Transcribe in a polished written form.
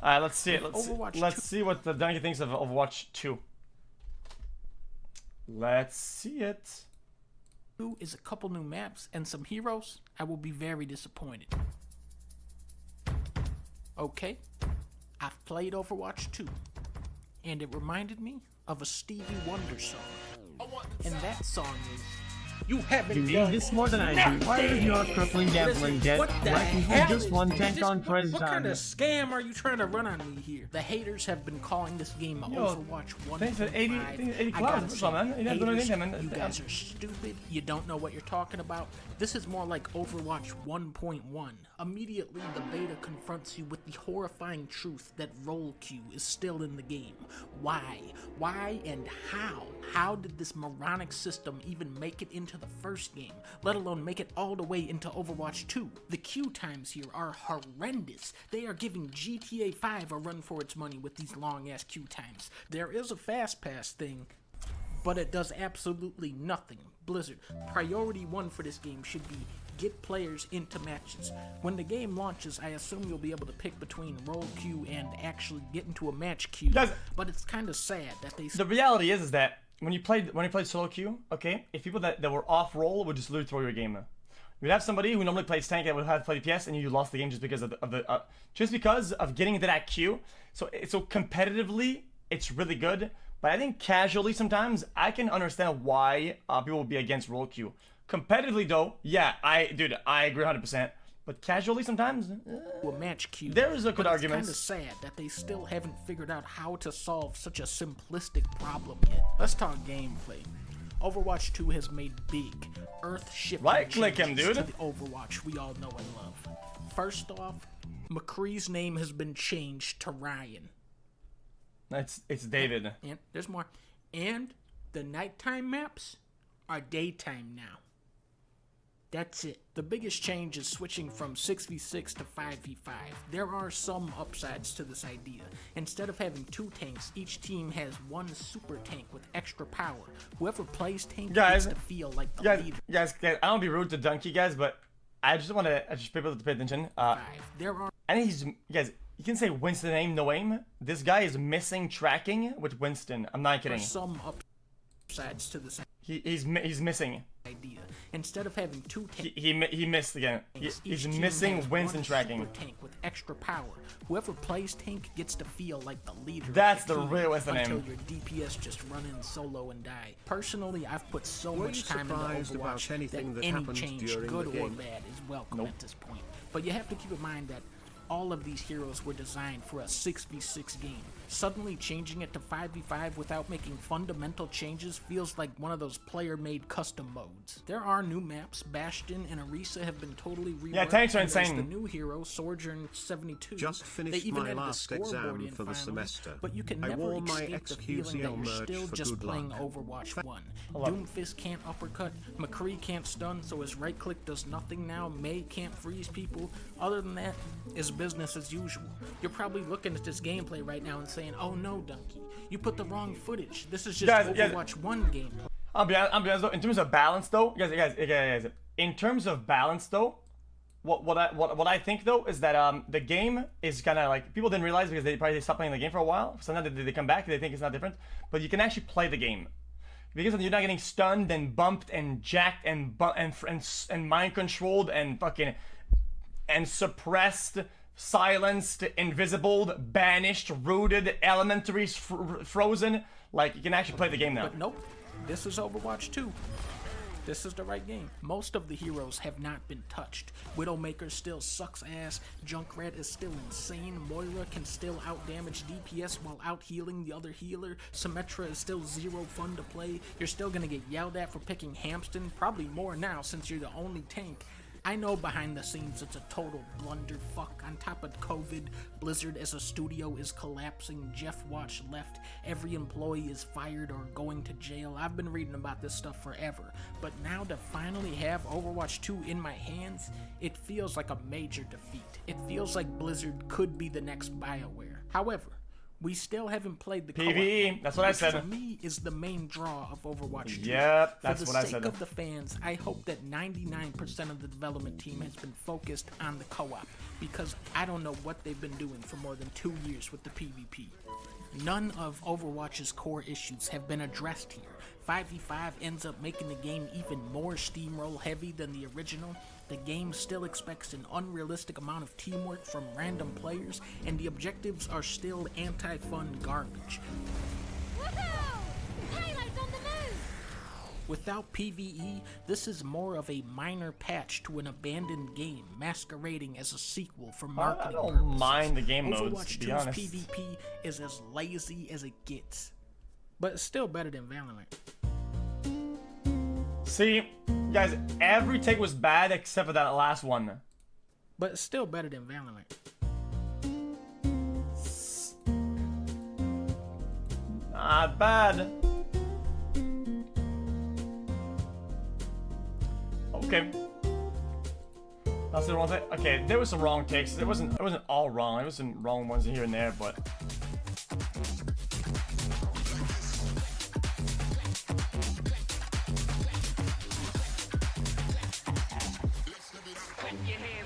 Alright, let's see it. Let's 2 see what the Donkey thinks of Overwatch 2. Let's see it. is a couple new maps and some heroes, I will be very disappointed. Okay, I've played Overwatch 2, and it reminded me of a Stevie Wonder song. And that song is You Haven't You need this more than I do. Why are you not crippling gambling debt? What the Like you hell had just is one this? tank on What Prison kind time. of scam are you trying to run on me here? The haters have been calling this game Overwatch 1.5. Thanks for 80 I clouds gotta or say, something, man. You didn't do haters, anything, man. you guys are stupid. You don't know what you're talking about. This is more like Overwatch 1.1. Immediately, the beta confronts you with the horrifying truth that roll queue is still in the game. Why? Why and how? How did this moronic system even make it into the first game, let alone make it all the way into Overwatch 2? The queue times here are horrendous. They are giving GTA 5 a run for its money with these long-ass queue times. There is a fast pass thing, but it does absolutely nothing. Blizzard, priority 1 for this game should be get players into matches. When the game launches, I assume you'll be able to pick between role queue and actually get into a match queue. Guys, but it's kind of sad that they... The reality is that when you played solo queue, okay, if people that were off role would just literally throw your game. You'd have somebody who normally plays tank that would have to play DPS, and you lost the game just because of getting into that queue. So competitively, it's really good. But I think casually sometimes I can understand why people would be against role queue. Competitively though, yeah, I agree 100%. But casually sometimes, a match queue. There is a good argument. It's kind of sad that they still haven't figured out how to solve such a simplistic problem yet. Let's talk gameplay. Overwatch 2 has made big, earth-shifting Right-click him, changes dude. to the Overwatch we all know and love. First off, McCree's name has been changed to Ryan. It's David. And there's more. And the nighttime maps are daytime now. That's it. The biggest change is switching from 6v6 to 5v5. There are some upsides to this idea. Instead of having 2 tanks, each team has 1 super tank with extra power. Whoever plays tank gets to feel like the leader. Guys, I don't be rude to Dunkey, guys, but I just want to people to pay attention. There are... And guys, you can say Winston aim, no aim. This guy is missing tracking with Winston. I'm not kidding. Some upsides to this he's missing. idea. Instead of having 2 tanks, he missed again. He's missing Winston tracking. Super tank with extra power. Whoever plays tank gets to feel like the leader. That's of the the team real Winston until aim. your DPS just run in solo and die. Personally, I've put so Were much you time into surprised about Overwatch anything that any happened change, during good the or game? bad, is welcome at this point. But you have to keep in mind that all of these heroes were designed for a 6v6 game. Suddenly changing it to 5v5 without making fundamental changes feels like one of those player-made custom modes. There are new maps. Bastion and Orisa have been totally reworked. Yeah, tanks are and there's insane. the new hero, Sojourn 72. Just They finished even my added the last scoreboard exam in for the finally, semester. but you can I never wore my escape the feeling that XQCOW you're merch still for just good playing luck. Overwatch 1. Doomfist can't uppercut, McCree can't stun, so his right click does nothing now, May can't freeze people. Other than that, it's business as usual. You're probably looking at this gameplay right now and saying, oh no, Dunkey, you put the wrong footage. This is just Overwatch 1 gameplay. I'll be honest though, in terms of balance though, guys, in terms of balance though, what I think though is that the game is kind of like, people didn't realize because they probably stopped playing the game for a while. So now they come back, they think it's not different, but you can actually play the game because you're not getting stunned and bumped and jacked and mind controlled and fucking and suppressed, silenced, invisible, banished, rooted, elementaries frozen. Like, you can actually play the game now. But nope, this is Overwatch 2. This is the right game. Most of the heroes have not been touched. Widowmaker still sucks ass, Junkrat is still insane, Moira can still outdamage DPS while out-healing the other healer, Symmetra is still zero fun to play, you're still gonna get yelled at for picking Hampston, probably more now since you're the only tank. I know behind the scenes it's a total blunderfuck. On top of COVID, Blizzard as a studio is collapsing, Jeff Watch left, every employee is fired or going to jail. I've been reading about this stuff forever, but now to finally have Overwatch 2 in my hands, it feels like a major defeat. It feels like Blizzard could be the next BioWare. However, we still haven't played the PvE, that's what I said. For me, is the main draw of Overwatch 2. Yep, that's what I said. For the sake of the fans, I hope that 99% of the development team has been focused on the co-op. because I don't know what they've been doing for more than 2 years with the PvP. None of Overwatch's core issues have been addressed here. 5v5 ends up making the game even more steamroll heavy than the original. The game still expects an unrealistic amount of teamwork from random players, and the objectives are still anti-fun garbage. Woohoo! Highlights on the move! Without PvE, this is more of a minor patch to an abandoned game, masquerading as a sequel for marketing I don't purposes. mind the game modes, Overwatch to be 2's honest. PvP is as lazy as it gets, but it's still better than Valorant. See, guys, every take was bad except for that last one. But it's still better than Valorant. Not bad. Okay. That's the wrong thing. Okay, there was some wrong takes. It wasn't all wrong. There was some wrong ones here and there, but. When you hear